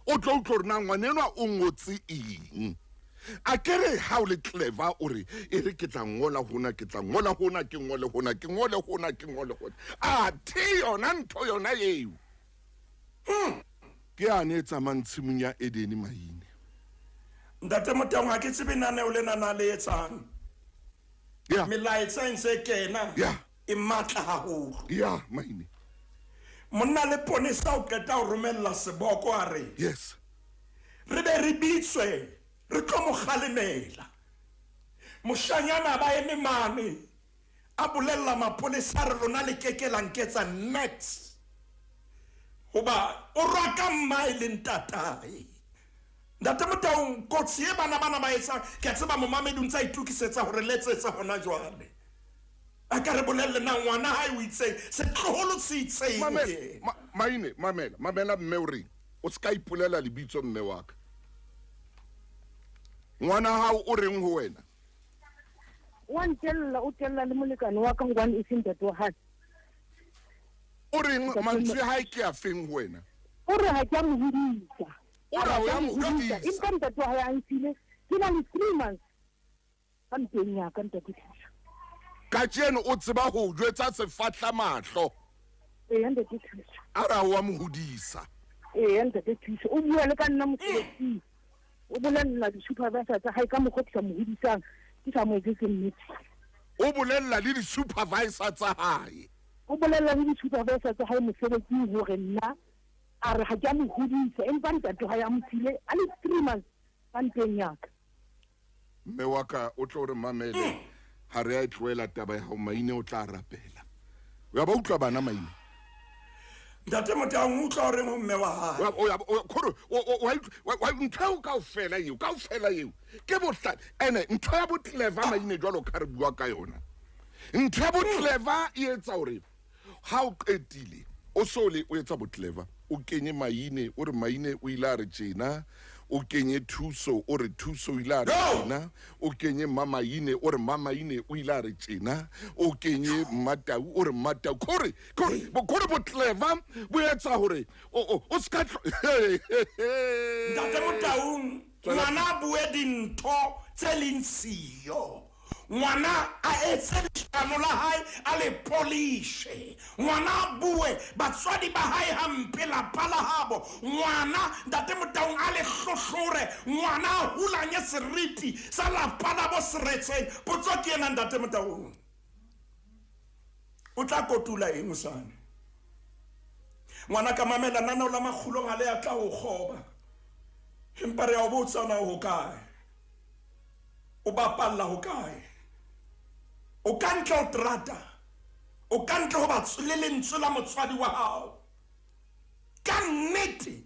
o tlo utlwe rena ngwana enwa o ngotse eng a kere ha o le clever o re e re ke tla ngola hona ke tla ngola hona ke ngole hona ke ngole hona ke ngole hona a thi yona ntho yona yeo ke ane tsa mantshimong ya Edeni Maine ntate Motau ha ke tsebe nane o le nana le etsang melaetsa ntse kena e matla haholo Maine monna le ponesa o qeta o romella seboko a re yes re be re bitswe re tlo mo khalemela moshanyana ba eme mane a bolella mapolesa re lona le kekela nketsa next hoba o raka mai le ntatae ntate Motau kotsi e bana ba etsa ke tseba mo mamedi ntsa itukisetsa hore letsetsa hona jwale a ka re bolelle na ngwana ha o itse se tloholo se itse Maine mamela mme o reng o ska ipulela lebitso mme wa ka ngwana hao o reng ho wena o tella le molekane wa ka ngwana e seng ntate wa hae o reng mantswe ha ke a feng ho wena o re ha ke a mo hodisa o ra o ya mo hodisa empa ntate wa hae a ntshile ke na le 3 months ka nteng ya ka ntate Thisha ka tseno o tseba ho jwetsa sefatla mahlo ntate Thisha a ra o mo hodisa ntate Thisha o bua le ka nna mosebetsi o bolella di-supervisor tsa hae ka mokgotisa mo hodisang ke sa mo etsetse nnete o bolella le di-supervisor tsa hae o bolella le di-supervisor tsa hae mosebetsing hore nna a re ha ke a mo hodisa empa ntate ha ya mothile a le 3 months ka nteng ya ka mme wa ka o tlo re mamele ha re a e tloela taba ya hao Maine o tla rapela ya ba utlwa bana Maine ntate Motau utlwa hore mo mme wa hae wa ntho ka ofela eo ke bohlale ene ntho ya bo clever Maine jwalo ka re bua ka yona ntho ya bo clever e etsa hore ha o qetile o sole o etsa bo clever o kenye Maine o re Maine o ile a re tjena o kenye thuso o re thuso o ile a re tjena o kenye Mamaine o re Mamaine o ile a re tjena o kenye Matau o re Matau kore bo clever bo etsa hore o ska ntate Motau ngwana bue dintho tse leng siyo ngwana a etse leshano la hae a le polishe, ngwana a bue batswadi ba hae hampe lapa la habo, ngwana ntate Motaung a le hlohlore, ngwana a hulanye seriti sa lapa la bo seretseng. Potso ke ena ntate Motaung, o tla kotula eng mosane? Ngwana ka mamela nana la Makgulong a le a tla ho kgoba, empa re a o botsa na ho kae, o bapalla ho kae, o ka ntle o trata, o ka ntle ho le lentswe la motswadi wa hao ka nnete.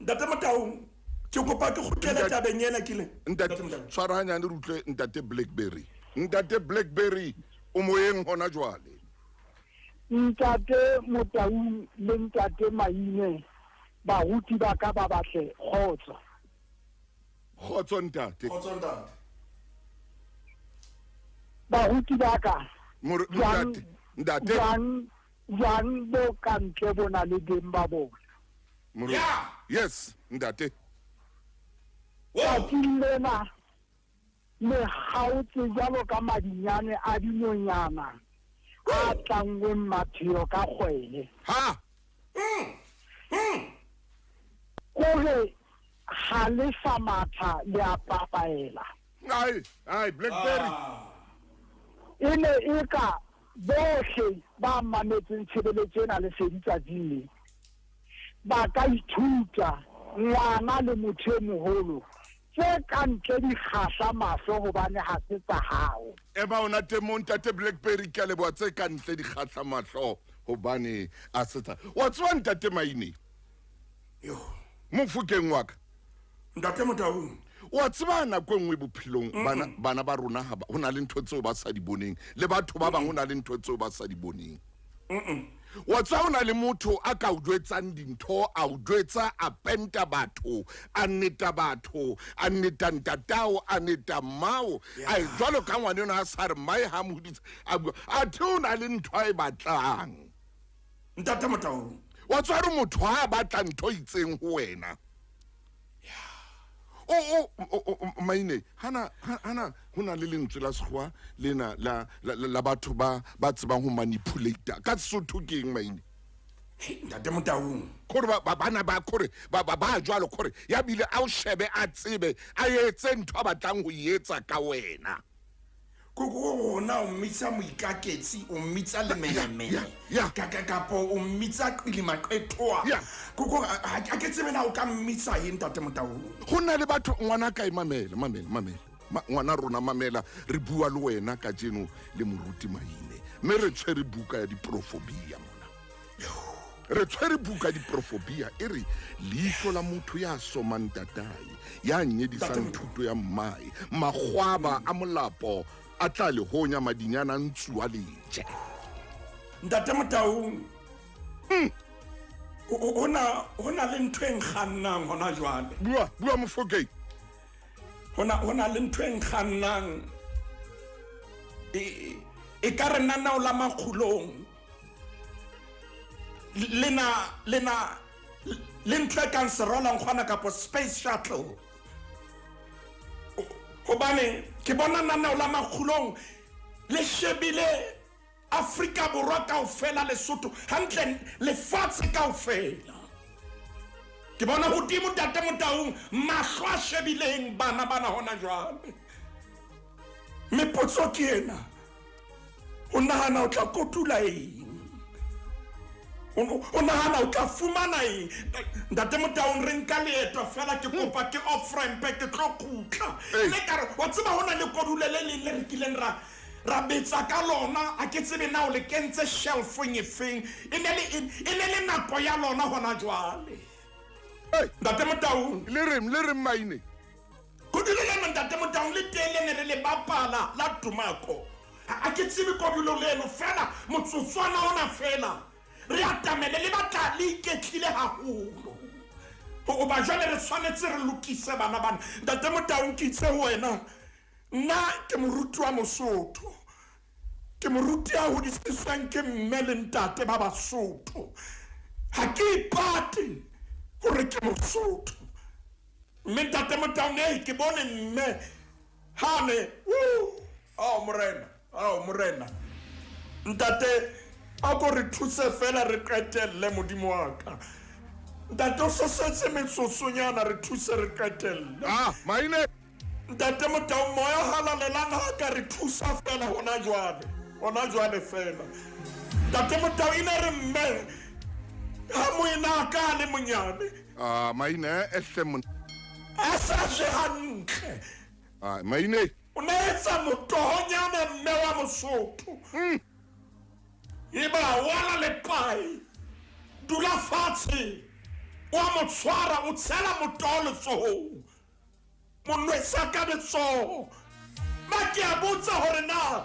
Ntate Motaung ke kopa ke kgutlele tabeng ena ke le ntate tshwaranya le rutle ntate Blackberry o moyeng hona jwale. Ntate Motaung le ntate Maine baruti ba ka ba batle kgotso. Kgotso ntate. Baruti ba ka ntate jang bo kantle bona le beng ba bona. Yes ntate. Ka tsillena me gautse jalo ka madinyane a dinonyana a tlangwe maphelo ka kgwele. Ha Kore ha le sa matha le a papaela. ai Blackberry. Ene e ka bohle ba mametseng tshebeletso ena le seditsatsing ba ka ithuta ngwana le motho e moholo tse ka ntle di kgahla mahlo hobane ha se tsa hao. Eba ona temong ntate Blackberry ke a leboha tse ka ntle di kgahla mahlo hobane a se tsa wa tswa ntate Maine. Yo Mofukeng wa ka ntate Motaung, wa tseba nako nngwe bophelong bana ba rona ha ho na le ntho tseo ba sa di boneng le batho ba bang ho na le ntho tseo ba sa di boneng. Wa tswa ho na le motho a ka o jwetsang dintho a o jwetsa a penta batho a nneta batho a nneta ntatao a nneta mmao a jwalo ka ngwane ona a sa re mai ha mohoditse a the o na le ntho a e batlang. ntate Motaung, Wa tswa re motho ha batla ntho itseng ho wena. Maine hana hona le lentswe la sekgowa lena la batho ba tsebang ho manipulate ka Sesotho ke eng Maine? ntate Motaung, Kore bana ba kore ba jwalo kore ya bile a o shebe a tsebe a etse ntho a batlang ho etsa ka wena. Koko ona o mmitsa moikaketsi o mmitsa le menemene kapo o mmitsa qilimaqethoa koko a ke tsebe na o ka mmitsa eng ntate Motaung? Ho na le batho ngwana ka mamela ngwana rona mamela re bua le wena ka jeno le moruti Maine mme re tshwere buka ya diprofobia mona. Re tshwere buka diprofobia e re leihlo la motho ya somang tatae ya nyedisang thuto ya mmae magwaba a molapo a tla le honya madinyana ntsuwa leje. Ntate Motaung, hona le ntho e nkgannang hona jwale. Bua Mofokeng. Hona le ntho e nkgannang e ka re nana o la Makgulong lena le ntle kan serola nkgwana kapo space shuttle hobane ke bona nana o la Makgulong le shebile Afrika Borwa kaofela Lesotho hantle lefatshe kaofela. Ke bona hodimo ntate Motaung mahlo a shebileng bana hona jwale. Me potso ke ena, o nahana o tla kotula eng? O nahana o tla fumana eng? Ntate Motaung re nka leeto fela ke kopa ke offrempe ke tlo kutla. Le ka re wa tseba hona le kodule le rekileng ra betsa ka lona a ke tsebe na o le kentse shelfong e feng e ne le nako ya lona hona jwale. Ntate Motaung Le re Maine. kodule le ntate Motaung le tele ne re le bapala la Tumako a ke tsebe kodulo leno fela motsotswana ona fela re atamele le batla le iketlile haholo o ba jwale re tshwanetse re lokise bana ntate Motaung ke itse ho wena nna ke moruti wa Mosotho ke moruti a hodisitsweng ke mme le ntate ba Basotho ha ke ipate hore ke Mosotho mme ntate Motaung ke bone mme hane morena ntate a ko re thuse fela re qetelle modimo wa ka ntate o setse metsosonyana re thuse re qetelle maine ntate Motau moya halalelang ha ka re thusa fela hona jwale fela ntate Motau ina re mme ha moina ka le monyane maine ehle a sa je hantle maine o ne etsa motohonyane mme wa Mosotho iba wala le pai dula fatshe wa motshwara o tsela motolo tsoho monwesa ka letsoho ma ke a botsa hore na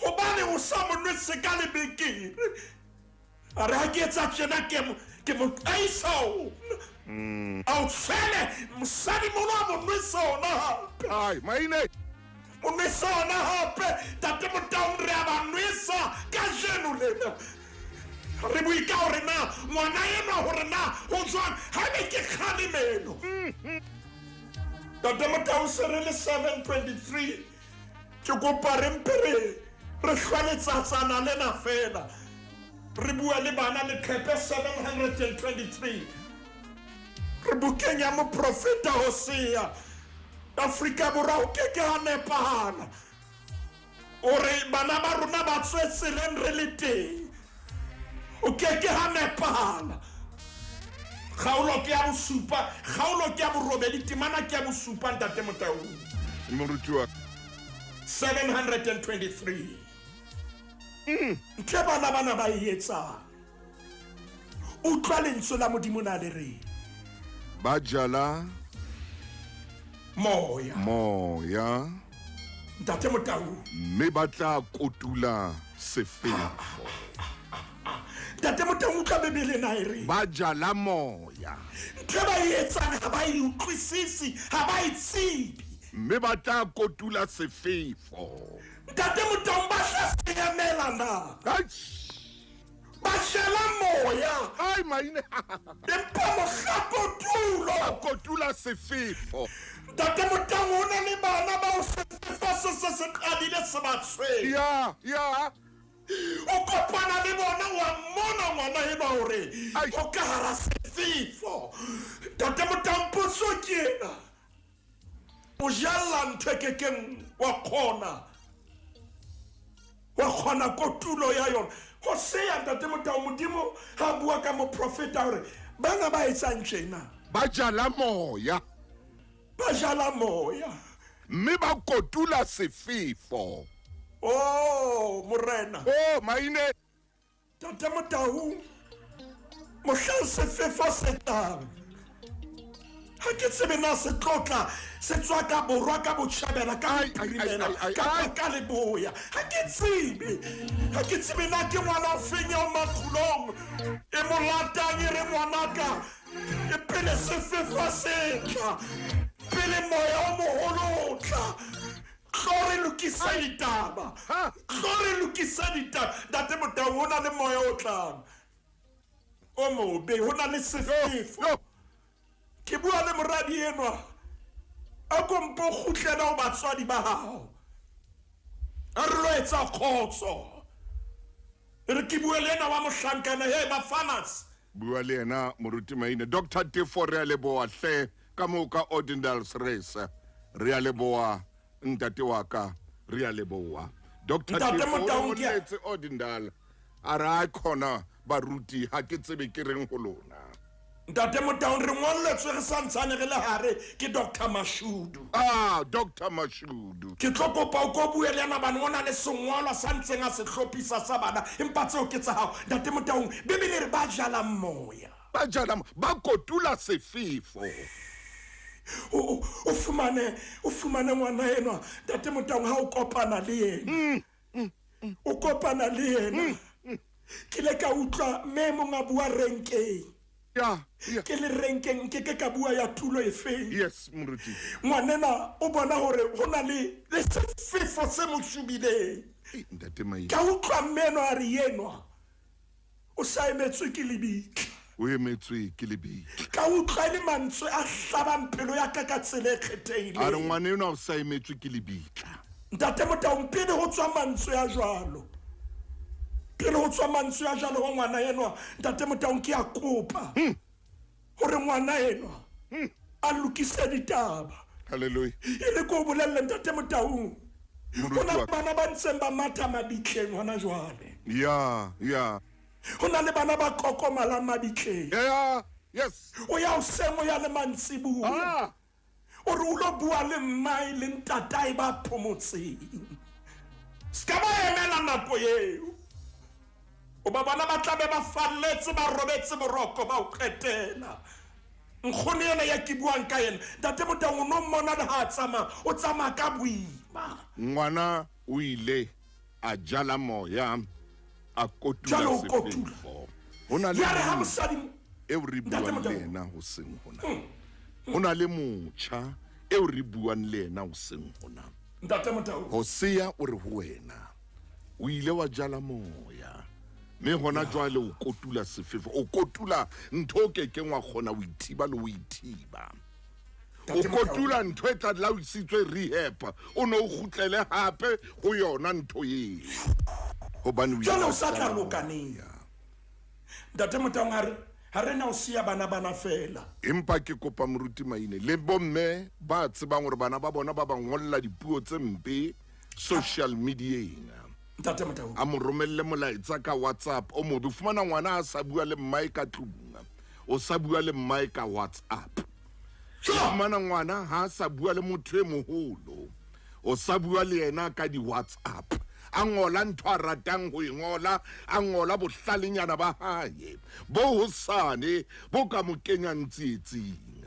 hobane o sa monwese ka lebekere a re ha ke etsa tjena ke mo aiso au tsele mosadi mono a monwesa ona hape maine monwesa ona hape tate Motau re a ba nwesa ka jeno lena re buika hore na ngwana ena hore na ho jwang ha be ke kgalemelo tate Motau se re le 723 ke kopa re mpere re hlwaletsatsana lena fela re bua le bana le qepe 723 re bukenya moprofeta Hosea Afrika Borwa o ke ha nepahala ore bana ba rona ba tswetseleng re le teng o ke ha nepahala kgaolo ke ya bosupa kgaolo ke ya borobedi temana ke ya bosupa ntate Motau moruti wa 723 nke bana ba etsa utlwa lentswe la modimo na le re ba jala moya ntate Motau mme ba tla kotula sefefo ntate Motau utlwa bebele na e re ba jala moya nke ba etsang ha ba utlwisisi ha ba itsebi mme ba tla kotula sefefo ntate Motau ba hlasenyamela na ba shela moya maine empa mohlakotulo kotula sefefo ntate Motau o na le bana ba o sefefo se qadile se ba tshwere ya o kopana le bona wa mona ngwana eba hore o ka hara sefefo ntate Motau potso ke ena o jalla nthekekeng wa khona kotulo ya yona Hosea ntate Motau modimo ha bua ka moprofeta hore bana ba etsang tjena ba jala moya mme ba kotula sefefo morena maine tate Motau mohlang sefefo se tlang ha ke tsebe na se tlotla se tswa ka borwa ka botjhabela ka bopirimela ka leboya ha ke tsebe na ke ngwana o fenya o Makgulong e molatang e re ngwanaka e pele sefefo se tla pele moya o moholo o tla Klore lukisa ditaba ntate Motau ho na le moya o tlang o mobe ho na le sefefo ke bua le moradi enwa a kompo khutlela o batswadi ba hao a re lo etsa khotso re ke bua le ena wa mohlankana ba farmers bua le ena moruti maine Dr. Tefo re a leboa hle ka moka ordinals race re a leboa ntate wa ka re a leboa Dr. Tefo le ordinal a ra khona baruti ha ke tsebe ke reng ho lona ntate Motau re ngolletswe re santsane re le hare ke Dr. Mashudu Dr. Mashudu ke tlokopa o ko bue le yana bana ona le sengwalwa sa ntseng a se hlophisa sa bana empa tseo ke tsa hao ntate Motau bebele re ba jala moya ba kotula sefefo o fumane ngwana enwa ntate Motau ha o kopana le yena ke le ka utlwa me monga bua renkeng ke le renkeng ke ka bua ya tulo e feng yes moruti ngwanena o bona hore ho na le sefefo se mo shubileng ntate mai ka utlwa mmeno a re yenwa o sa emetswe ke lebitla o emetswe ke lebitla ka utlwa le mantswe a hlabang pelo ya ka tsela e kgethehileng a re ngwana eno o sa emetswe ke lebitla ntate Motaung pele ho tswa mantswe a jwalo pele ho tswa mantswe a jwalo wa ngwana enwa ntate Motaung ke a kopa hore ngwana enwa a lokise ditaba haleluya ile ko bolelle ntate Motaung hona bana ba ntseng ba matha mabitleng hona jwale ya hona le bana ba kokomala mabitleng ya yes o ya o semo ya le mantsibu o re o lo bua le mmai le ntatai ba phomotseng ska ba emela nako eo o ba bana ba tlabe ba falletse ba robetse boroko ba o qetela nkgone ena ya ke buang ka ena ntate Motaung o no mmona le ha tsama o tsama ka boima ngwana o ile a jala moya a kotula sefefo hona le ya re ha mosadi e re buang le ena ho seng hona hona le motjha e re buang le ena ho seng hona ntate Motaung Hosea o re ho wena o ile wa jala moya me hona jwale o kotula sefefo o kotula ntho ke ke ngwa khona o ithiba le o ithiba o kotula ntho e tla o isitswe rehab o no o khutlele hape go yona ntho ye hobane o jalo sa tla lokaneng ntate Motaung ha re na o sia bana fela empa ke kopa moruti maine le bomme ba tsebang hore bana ba bona ba ngolla dipuo tse mpe social media ntate Motaung a mo romelle molaetsa ka WhatsApp o mo fumana ngwana a sa bua le mmae ka tlung o sa bua le mmae ka WhatsApp fumana ngwana ha sa bua le motho e moholo o sa bua le yena ka di WhatsApp a ngola ntho a ratang ho ngola a ngola bohlalenyana ba hae bo hosane bo ka mo kenya ntsietsing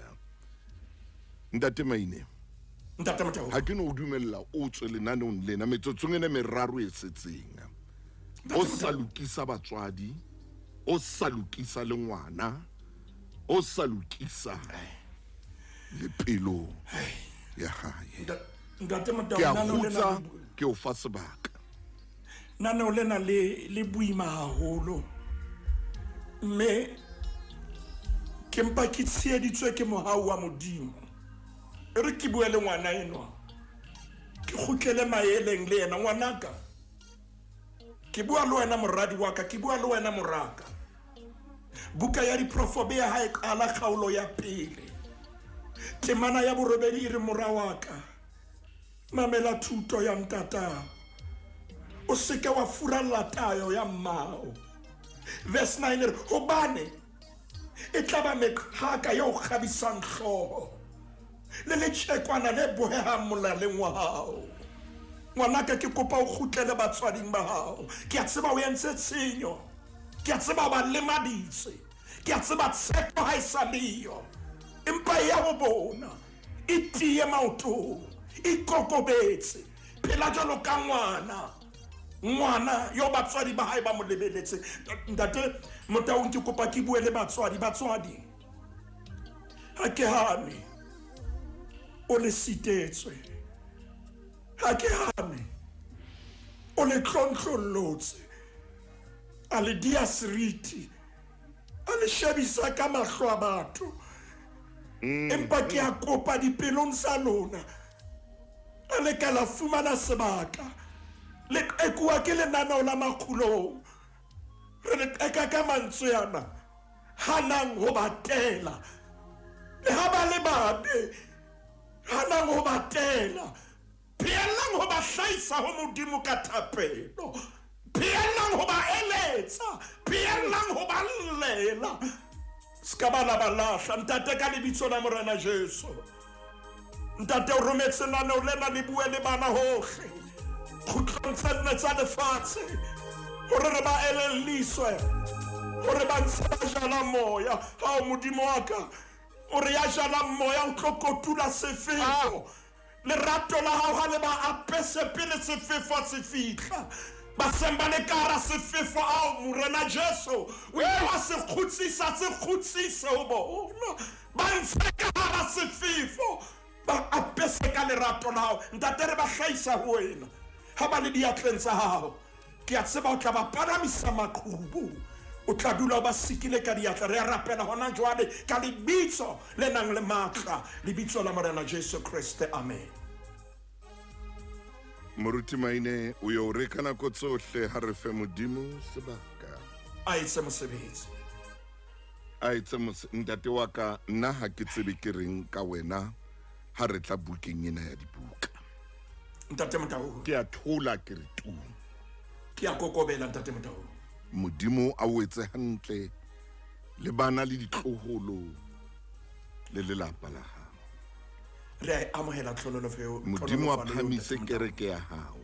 ntate maine ntate Motaung ha ke no dumella o tswe lenanong lena metsotsong ene meraro e setseng o sa lokisa batswadi o sa lokisa le ngwana o sa lokisa le pelo ya hae ntate ke a Motaung khutsa ke o fa sebaka nano lena le buima haholo mme ke mpa ke tsieditswe ke mohau wa modimo re ke bua le ngwana enwa ke khutlele maeleng le yena ngwanaka ke bua le wena moradi wa ka ke bua le wena moraka buka ya diprofobe ya hae qala kgaolo ya pele temana ya borobedi re mora wa ka mamela thuto ya ntata o seke wa furalla tayo ya mmao verse 9 hobane e tlaba mekhaka yo khabisang hloho le le tshekwana le bohehang molaleng wa hao ngwanaka ke kopa o khutlele batswading ba hao ke a tseba o entse tshenyo ke a tseba ba le maditse ke a tseba tshepo ha isaliyo empa ya go bona e tie maoto e kokobetse phela jalo ka ngwana yo batswadi ba hae ba mo lebeletse ntate Motaung ke kopa ke bue le batswadi ha ke hane o le sitetswe ha ke hane o le tlontlolotse a le dia seriti a le shebisa ka mahlo a batho empa ke a kopa dipelong tsa lona a le ka la fumana sebaka le ekua ke lenaneo la Makgulong re le eka ka mantswe yana hanang ho batela le ha ba le babe hanang ho batela phelang ho ba hlaisa ho modimo ka thapelo phelang ho ba eletsa phelang ho ba llela ska bana ba lahla ntate ka lebitso la morena Jesu ntate o rometse lenaneo lena le bue le bana hohle khutlong tsa lefatshe hore re ba elelliswe hore ba ntsha moya ha modimo wa ka hore ya jala moya o tlokotula sefefo lerato la hao ha le ba apese pele sefefo se fihla ba semba le kara sefefo ao morena Jesu o ya se khutsisa o bona ba ntsha kara sefefo ba apese ka lerato la hao ntate re ba hlaisa ho wena ha ba le diatleng tsa hao ke a tseba o tla ba paramisa maqhubu o tla dula ba sikile ka diatla re a rapela hona jwale ka lebitso le nang le matla lebitso la Morena Jesu Kriste amen. Moruti maine o yo re kana ko tsohle ha re fe modimo sebaka a etse mosebetsi a etse ntate wa ka nna ha ke tsebe ke reng ka wena ha re tla bukeng ena ya dibuka ntate Motau ke a thola ke re tu ke a kokobela ntate Motau modimo a o etse hantle le bana le ditloholo le lelapa la hao re a amohela tlololo feo modimo a phamise kereke ya hao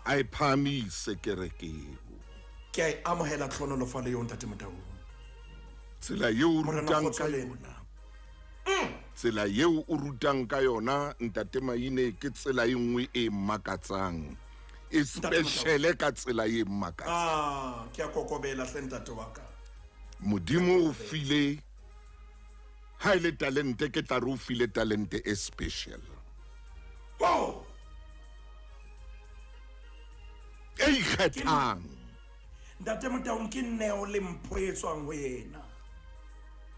a e phamise kereke ke a amohela tlololo fa le yo ntate Motau tsela yeo o rutang ka yona tsela yeo o rutang ka yona ntate Maine ke tsela e nngwe e makatsang e special ka tsela e makatsang ke a kokobela hle ntate wa ka modimo o file ha ile talente ke tla re o file talente e special e ikgethang ntate Motau ke neo le mpho e tswang ho yena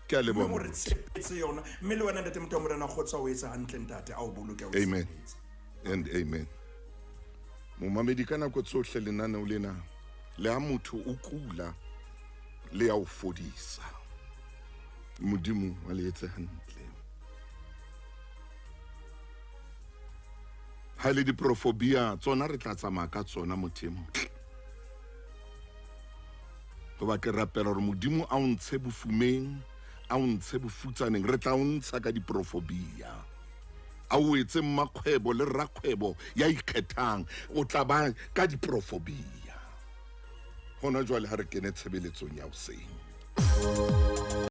ke a leboha re tshepetse yona mme le wena ntate Motau morena kgotsa o etsa hantle ntate a o boloke o amen and amen momamedi ka nako tsohle lenaneo lena le ha motho o kula le ya o fodisa modimo wa le etse hantle ha le diprofobia tsona re tla tsamaya ka tsona mothemo go ba ke rapela gore modimo a o ntshe bofumeng a o ntshe bofutsaneng re tla o ntsha ka diprofobia a o etse mmakgwebo le rrakgwebo ya ikgethang o tla ba ka diprofobia gona jwale ha re kene tshebeletsong ya o seng